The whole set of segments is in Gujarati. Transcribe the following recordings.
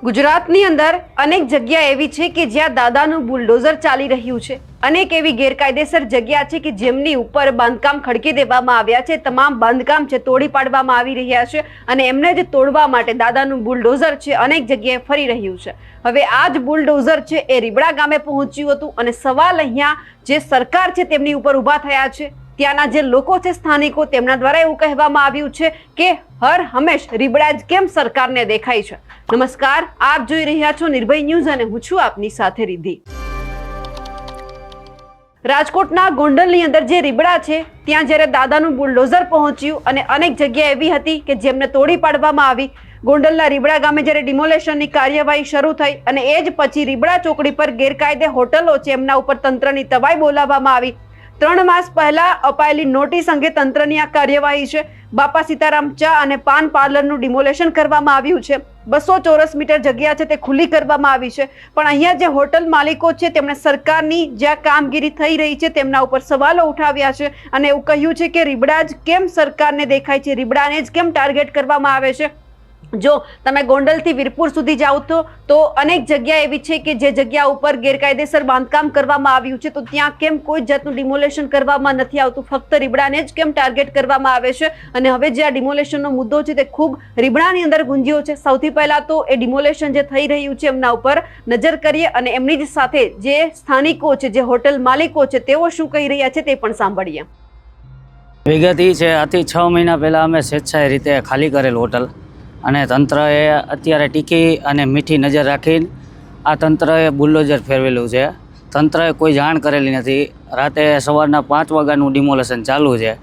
ગુજરાતની અંદર અનેક જગ્યા એવી છે કે જ્યાં દાદાનું બુલડોઝર ચાલી રહ્યું છે। અનેક એવી ગેરકાયદેસર જગ્યા છે કે જેમની ઉપર બાંધકામ ખડકી દેવામાં આવ્યા છે। તમામ બાંધકામ છે તોડી પાડવામાં આવી રહ્યા છે અને એમને જ તોડવા માટે દાદાનું બુલડોઝર છે અનેક જગ્યાએ ફરી રહ્યું છે। હવે આ જ બુલડોઝર છે એ રીબડા ગામે પહોંચ્યું હતું અને સવાલ અહીંયા જે સરકાર છે તેમની ઉપર ઊભા થયા છે। ત્યાંના જે લોકો છે સ્થાનિકો તેમના દ્વારા એવું કહેવામાં આવ્યું છે કે હર હંમેશ રીબડા જ કેમ સરકારને દેખાય છે। નમસ્કાર, આપ જોઈ રહ્યા છો નિર્ભય ન્યૂઝ અને હું છું આપની સાથે રિદ્ધિ। રાજકોટના ગોંડલની અંદર જે રીબડા છે ત્યાં જ્યારે દાદાનું બુલડોઝર પહોંચ્યું અને અનેક જગ્યા એવી હતી કે જેમને તોડી પાડવામાં આવી। ગોંડલના રીબડા ગામે જ્યારે ડિમોલેશનની કાર્યવાહી શરૂ થઈ અને એ જ પછી રીબડા ચોકડી પર ગેરકાયદે હોટલો છે એમના ઉપર તંત્રની તવાઈ બોલાવવામાં આવી। 3 માસ પહેલા અપાયેલી નોટિસ અંગે તંત્રની આ કાર્યવાહી છે। બાપા સીતારામ ચા અને પાન પાર્લરનું ડિમોલેશન કરવામાં આવ્યું છે। 200 ચોરસ મીટર જગ્યા છે તે ખુલ્લી કરવામાં આવી છે, પણ અહીંયા જે હોટલ માલિકો છે તેમણે સરકારની જ્યાં કામગીરી થઈ રહી છે તેમના ઉપર સવાલો ઉઠાવ્યા છે અને એવું કહ્યું છે કે રીબડા જ કેમ સરકારને દેખાય છે, રીબડાને જ કેમ ટાર્ગેટ કરવામાં આવે છે। જો તમે ગોંડલથી વીરપુર સુધી જાઓ તો અનેક જગ્યા એવી છે કે જે જગ્યા ઉપર ગેરકાયદેસર બાંધકામ કરવામાં આવ્યું છે તો ત્યાં કેમ કોઈ જાતનું ડિમોલેશન કરવામાં નથી આવતું, ફક્ત રીબડાને જ કેમ ટાર્ગેટ કરવામાં આવે છે। અને હવે જે આ ડિમોલેશનનો મુદ્દો છે તે ખૂબ રીબડાની અંદર ગુંજ્યો છે। સૌથી પહેલા તો એ ડિમોલેશન જે થઈ રહ્યું છે એમના ઉપર નજર કરીએ અને એમની જ સાથે જે સ્થાનિકો છે, જે હોટલ માલિકો છે તેઓ શું કહી રહ્યા છે તે પણ સાંભળીએ। વિગત એ છે, આથી 6 મહિના પહેલાં અમે સ્વેચ્છાએ રીતે ખાલી કરેલ હોટલ અને તંત્રએ અત્યારે ટીકી અને મીઠી નજર રાખીને આ તંત્રએ બુલડોઝર ફેરવેલું છે। તંત્રએ કોઈ જાણ કરેલી નથી। રાતે સવારના 5 વાગ્યાનું ડિમોલેશન ચાલુ છે,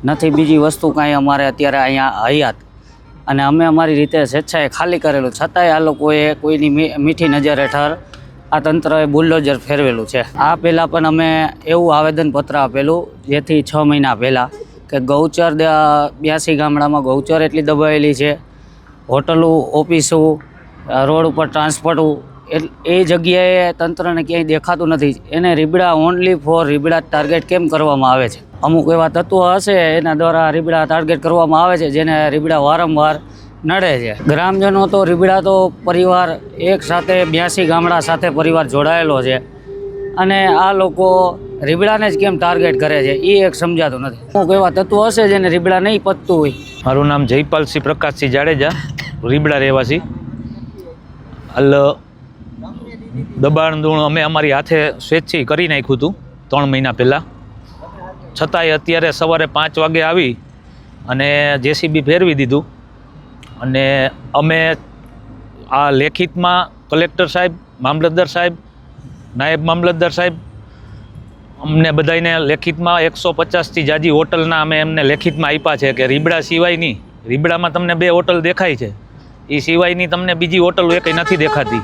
નથી બીજી વસ્તુ કાંઈ અમારે અત્યારે અહીંયા હયાત અને અમે અમારી રીતે સ્વેચ્છાએ ખાલી કરેલું, છતાંય આ લોકોએ કોઈની મીઠી નજર હેઠળ આ તંત્રએ બુલડોઝર ફેરવેલું છે। આ પહેલાં પણ અમે એવું આવેદનપત્ર આપેલું જેથી 6 મહિના પહેલાં કે ગૌચર 82 ગામડામાં ગૌચર એટલી દબાવેલી છે, હોટલો, ઓફિસો, રોડ ઉપર ટ્રાન્સપોર્ટ એ જગ્યાએ તંત્રને ક્યાંય દેખાતું નથી। એને Ribda only for Ribda target કેમ કરવામાં આવે છે? અમુક એવા તત્વો હશે એના દ્વારા રીબડા ટાર્ગેટ કરવામાં આવે છે જેને રીબડા વારંવાર નડે છે। ગ્રામજનો તો રીબડા તો પરિવાર એક સાથે 82 ગામડા સાથે પરિવાર જોડાયેલો છે અને આ લોકો રીબડાને જ કેમ ટાર્ગેટ કરે છે એ એક સમજાતું નથી। અમુક એવા તત્વો હશે જેને રીબડા નહીં પતતું હોય। મારું નામ જયપાલસિંહ પ્રકાશસિંહ જાડેજા, રીબડા રહેવાસી। દબાણ અમે અમારી હાથે સ્વેચ્છાએ કરી નાખ્યું હતું 3 મહિના પહેલાં, છતાંય અત્યારે સવારે 5 વાગે આવી અને જેસીબી ફેરવી દીધું અને અમે આ લેખિતમાં કલેક્ટર સાહેબ, મામલતદાર સાહેબ, નાયબ મામલતદાર સાહેબ અમને બધાને લેખિતમાં 150થી જાજી હોટલના અમે એમને લેખિતમાં આપ્યા છે કે રીબડા સિવાયની, રીબડામાં તમને 2 હોટલ દેખાય છે, એ સિવાયની તમને બીજી હોટલ એકેય નથી દેખાતી,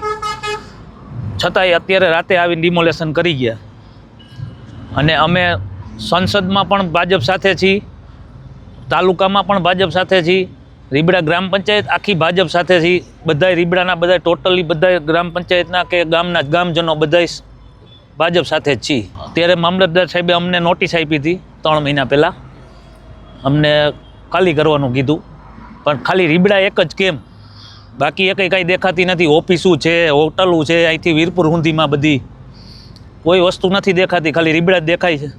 છતાંય અત્યારે રાતે આવીને ડિમોલેશન કરી ગયા। અને અમે સંસદમાં પણ ભાજપ સાથે છીએ, તાલુકામાં પણ ભાજપ સાથે છીએ, રીબડા ગ્રામ પંચાયત આખી ભાજપ સાથે છીએ, બધાય રીબડાના બધા ટોટલી બધા ગ્રામ પંચાયતના કે ગામના ગામજનો બધા ભાજપ સાથે જ છીએ। અત્યારે મામલતદાર સાહેબે અમને નોટિસ આપી હતી 3 મહિના પહેલાં, અમને ખાલી કરવાનું કીધું, પણ ખાલી રીબડા એક જ કેમ, બાકી એકેય કાંઈ દેખાતી નથી। ઓફિસો છે, હોટલો છે, અહીંથી વીરપુર સુધીમાં બધી કોઈ વસ્તુ નથી દેખાતી, ખાલી રીબડા જ દેખાય છે।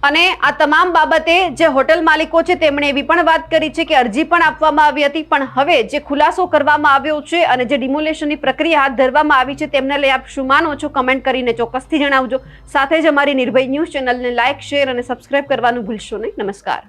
અને આ તમામ બાબતે જે હોટલ માલિકો છે તેમણે એવી પણ વાત કરી છે કે અરજી પણ આપવામાં આવી હતી, પણ હવે જે ખુલાસો કરવામાં આવ્યો છે અને જે ડિમોલેશનની પ્રક્રિયા હાથ ધરવામાં આવી છે તેમને લઈ આપ શું માનો છો કમેન્ટ કરીને ચોક્કસથી જણાવજો। સાથે જ અમારી નિર્ભય ન્યૂઝ ચેનલને લાઇક, શેર અને સબસ્ક્રાઇબ કરવાનું ભૂલશો નહીં। નમસ્કાર।